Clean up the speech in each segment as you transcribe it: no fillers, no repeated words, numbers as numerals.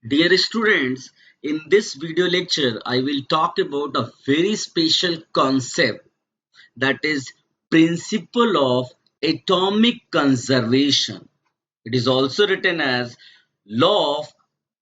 Dear students, in this video lecture, I will talk about a very special concept, that is principle of atomic conservation. It is also written as law of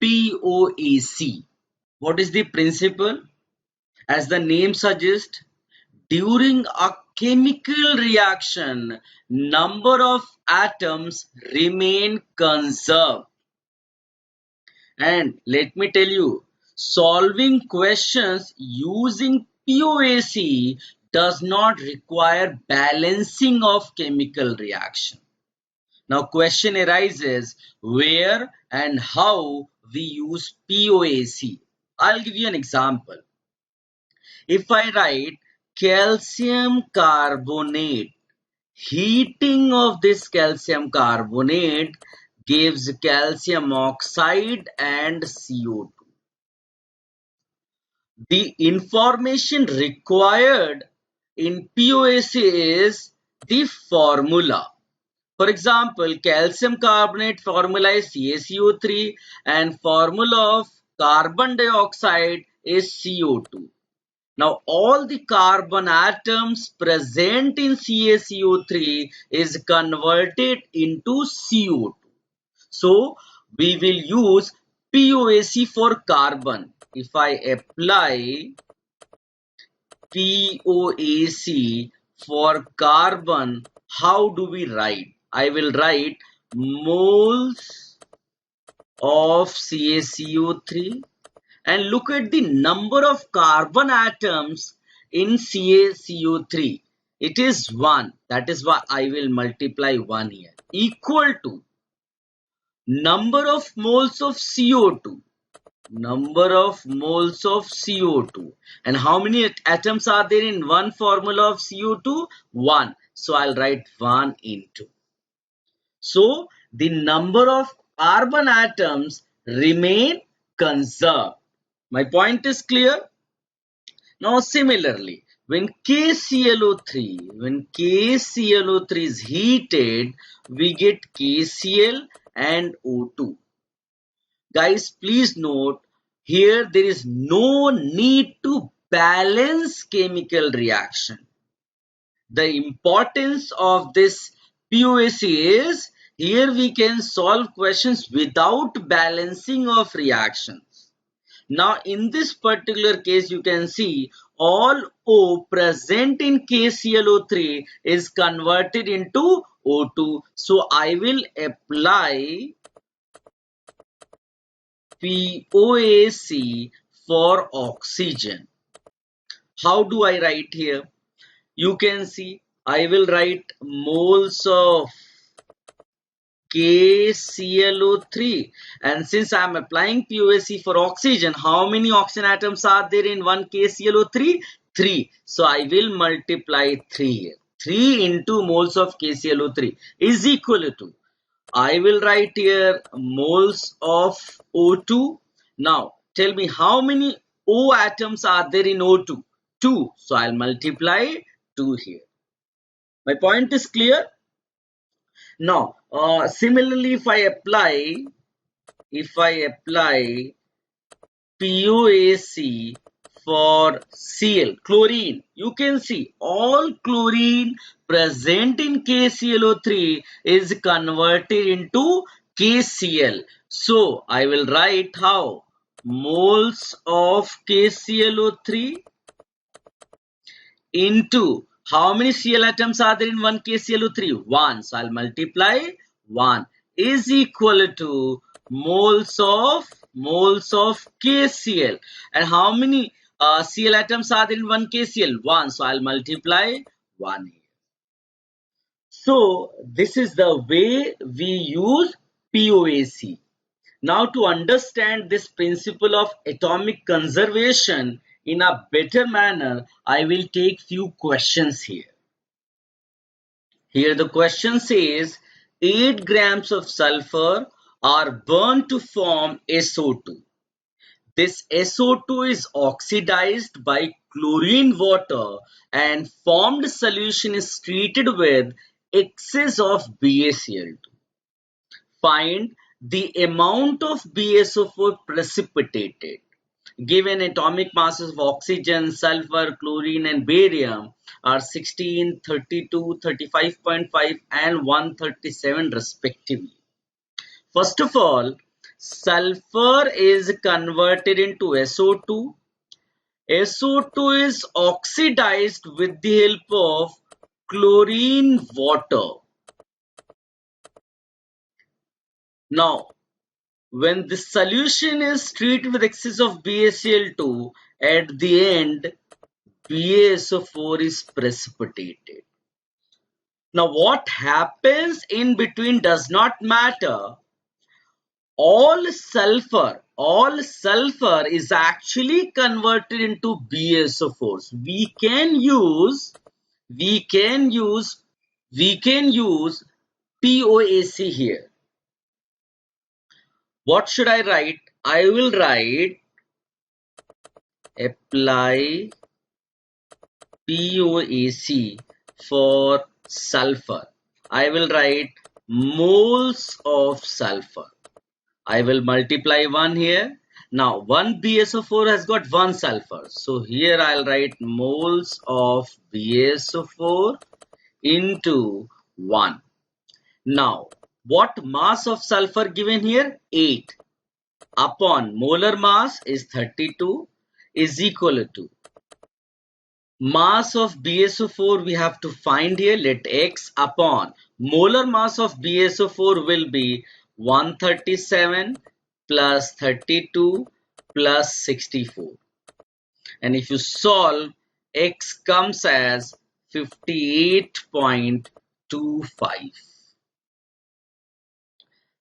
POAC. What is the principle? As the name suggests, during a chemical reaction, number of atoms remain conserved. And let me tell you, solving questions using POAC does not require balancing of chemical reaction. Now question arises, where and how we use POAC. I'll give you an example. If I write calcium carbonate, heating of this calcium carbonate gives calcium oxide and CO2. The information required in POAC is the formula. For example, calcium carbonate formula is CaCO3 and formula of carbon dioxide is CO2. Now all the carbon atoms present in CaCO3 is converted into CO2. So we will use POAC for carbon. If I apply POAC for carbon, how do we write? I will write moles of CaCO3 and look at the number of carbon atoms in CaCO3. It is 1. That is why I will multiply 1 here. Equal to number of moles of CO2. Number of moles of CO2. And how many atoms are there in one formula of CO2? 1. So I'll write 1 into. So the number of carbon atoms remain conserved. My point is clear? Now similarly, when KClO3 is heated, we get KCl and O2. Guys, please note, here there is no need to balance chemical reaction. The importance of this POAC is, here we can solve questions without balancing of reactions. Now in this particular case, you can see all O present in KClO3 is converted into O2. So I will apply POAC for oxygen. How do I write here? You can see I will write moles of KClO3, and since I am applying POAC for oxygen, how many oxygen atoms are there in one KClO3? 3. So I will multiply 3 here. 3 into moles of KClO3 is equal to, I will write here moles of O2. Now tell me how many O atoms are there in O2? 2. So I'll multiply 2 here. My point is clear? Now similarly, if I apply POAC for Cl, chlorine, you can see all chlorine present in KClO3 is converted into KCl. So I will write how? Moles of KClO3 into how many Cl atoms are there in one KClO3? 1. So I'll multiply 1 is equal to moles of KCl. And how many Cl atoms are there in one KCl? 1. So I'll multiply 1 here. So this is the way we use POAC. Now to understand this principle of atomic conservation in a better manner, I will take few questions here. Here the question says 8 grams of sulfur are burned to form SO2. This SO2 is oxidized by chlorine water and formed solution is treated with excess of BaCl2. Find the amount of BaSO4 precipitated given atomic masses of oxygen, sulfur, chlorine and barium are 16, 32, 35.5 and 137 respectively. First of all, sulfur is converted into SO2. SO2 is oxidized with the help of chlorine water. Now, when the solution is treated with excess of BaCl2, at the end, BaSO4 is precipitated. Now, what happens in between does not matter. All sulfur is actually converted into BaSO4. We can use POAC here. What should I write? I will write apply POAC for sulfur. I will write moles of sulfur. I will multiply 1 here. Now 1 BaSO4 has got 1 sulfur. So here I'll write moles of BaSO4 into 1. Now what mass of sulfur given here? 8 upon molar mass is 32 is equal to mass of BaSO4 we have to find here. Let X upon molar mass of BaSO4 will be 137 plus 32 plus 64. And if you solve, X comes as 58.25.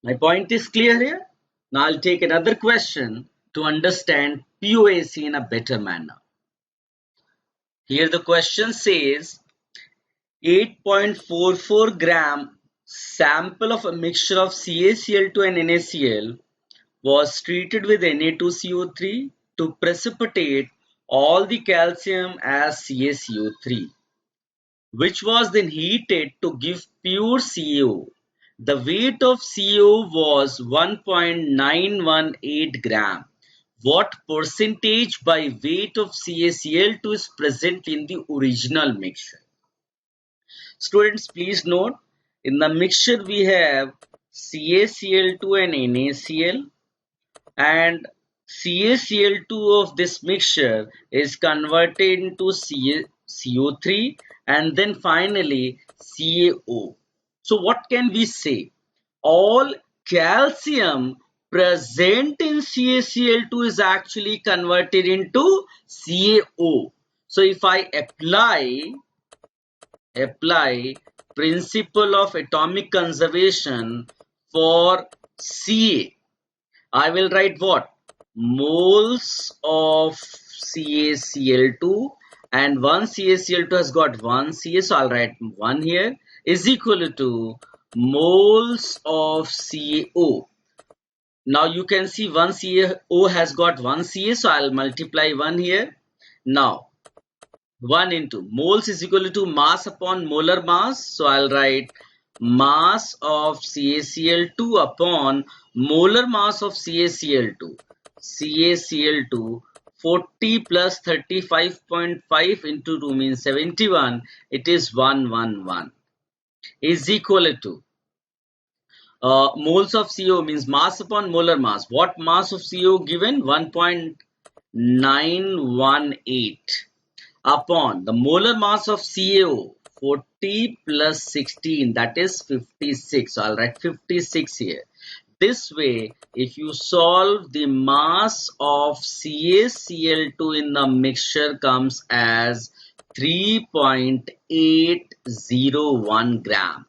My point is clear here. Now I'll take another question to understand POAC in a better manner. Here the question says 8.44 gram sample of a mixture of CaCl2 and NaCl was treated with Na2CO3 to precipitate all the calcium as CaCO3, which was then heated to give pure CaO. The weight of CaO was 1.918 gram. What percentage by weight of CaCl2 is present in the original mixture? Students, please note, in the mixture we have CaCl2 and NaCl, and CaCl2 of this mixture is converted into CO3 and then finally CaO. So what can we say? All calcium present in CaCl2 is actually converted into CaO. So if I apply principle of atomic conservation for Ca, I will write what? Moles of CaCl2, and one CaCl2 has got 1 Ca, so I'll write 1 here, is equal to moles of CaO. Now you can see 1 CaO has got 1 Ca, so I'll multiply 1 here. Now 1 into moles is equal to mass upon molar mass, so I'll write mass of CaCl2 upon molar mass of CaCl2. CaCl2 40 plus 35.5 into 2 means 71. It is 111 is equal to moles of CO means mass upon molar mass. What mass of CO given? 1.918 upon the molar mass of CaO, 40 plus 16, that is 56. So I'll write 56 here. This way, if you solve, the mass of CaCl2 in the mixture comes as 3.801 gram.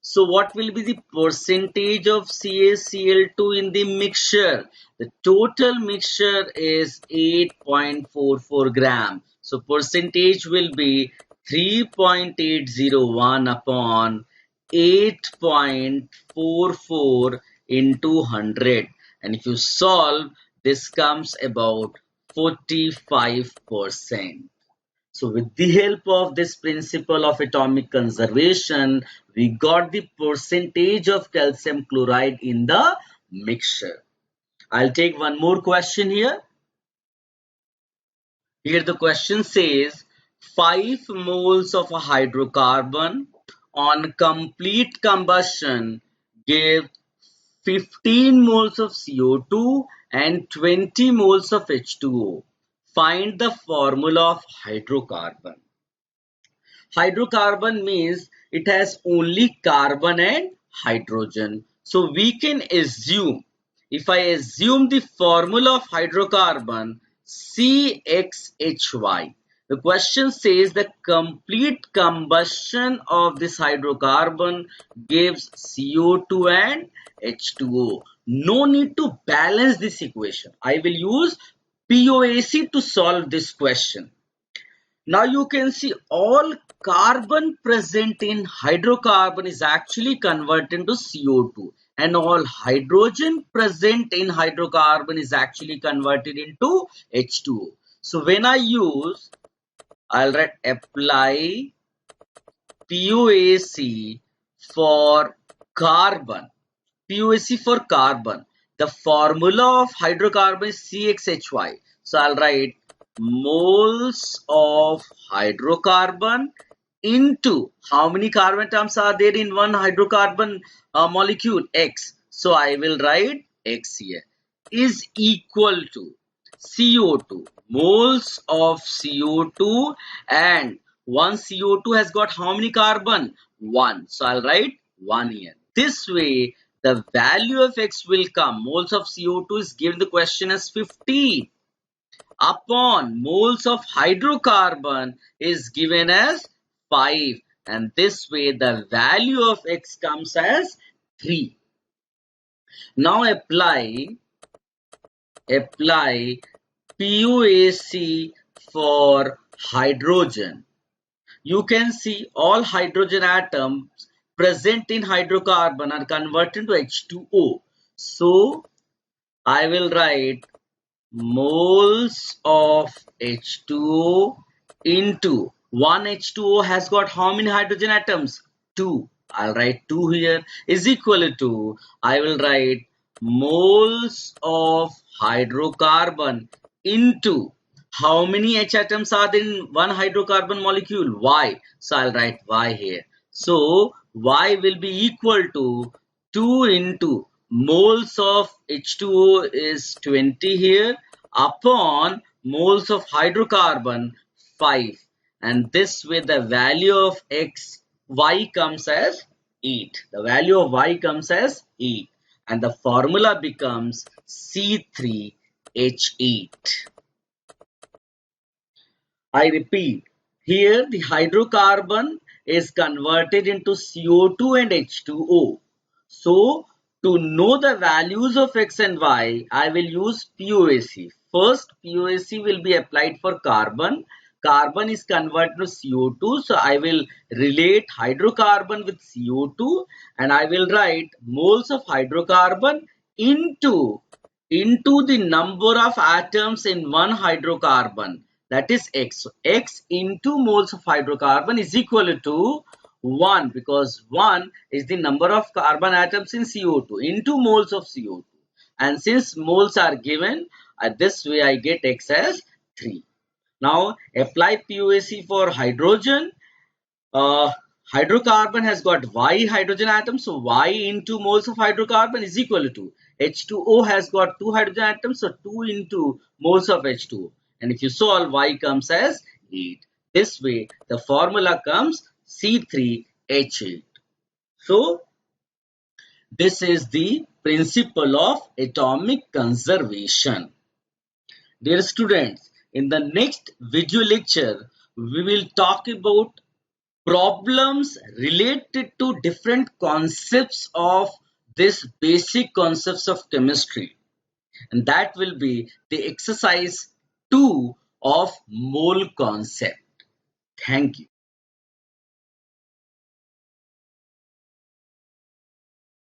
So what will be the percentage of CaCl2 in the mixture? The total mixture is 8.44 gram. So percentage will be 3.801 upon 8.44 into 100. And if you solve, this comes about 45%. So with the help of this principle of atomic conservation, we got the percentage of calcium chloride in the mixture. I'll take one more question here. Here the question says 5 moles of a hydrocarbon on complete combustion give 15 moles of CO2 and 20 moles of H2O. Find the formula of hydrocarbon. Hydrocarbon means it has only carbon and hydrogen. So we can assume, if I assume the formula of hydrocarbon CXHY, the question says the complete combustion of this hydrocarbon gives CO2 and H2O. No need to balance this equation. I will use POAC to solve this question. Now you can see all carbon present in hydrocarbon is actually converted into CO2, and all hydrogen present in hydrocarbon is actually converted into H2O. So when I'll write apply POAC for carbon. POAC for carbon. The formula of hydrocarbon is CXHY. So I'll write moles of hydrocarbon into how many carbon atoms are there in one hydrocarbon molecule? X. So I will write X here is equal to CO2, moles of CO2, and one CO2 has got how many carbon? 1. So I'll write 1 here. This way the value of X will come. Moles of CO2 is given the question as 15 upon moles of hydrocarbon is given as 5, and this way the value of X comes as 3. Now apply POAC for hydrogen. You can see all hydrogen atoms present in hydrocarbon are converted to H2O. So I will write moles of H2O into 1 H2O has got how many hydrogen atoms? 2. I'll write 2 here is equal to, I will write moles of hydrocarbon into how many H atoms are there in one hydrocarbon molecule? Y. So I'll write Y here. So Y will be equal to 2 into moles of H2O is 20 here upon moles of hydrocarbon 5, and this way the value of Y comes as 8. The value of Y comes as 8, and the formula becomes C3H8. I repeat, here the hydrocarbon is converted into CO2 and H2O. So to know the values of X and Y, I will use POAC. First, POAC will be applied for carbon. Carbon is converted to CO2. So I will relate hydrocarbon with CO2, and I will write moles of hydrocarbon into the number of atoms in one hydrocarbon. That is X. So X into moles of hydrocarbon is equal to 1, because 1 is the number of carbon atoms in CO2 into moles of CO2. And since moles are given, this way I get X as 3. Now apply POAC for hydrogen. Hydrocarbon has got Y hydrogen atoms, so Y into moles of hydrocarbon is equal to H2O has got 2 hydrogen atoms, so 2 into moles of H2O. And if you solve, Y comes as 8. This way the formula comes C3H8. So this is the principle of atomic conservation. Dear students, in the next video lecture, we will talk about problems related to different concepts of this basic concepts of chemistry, and that will be the exercise 2 of mole concept. Thank you.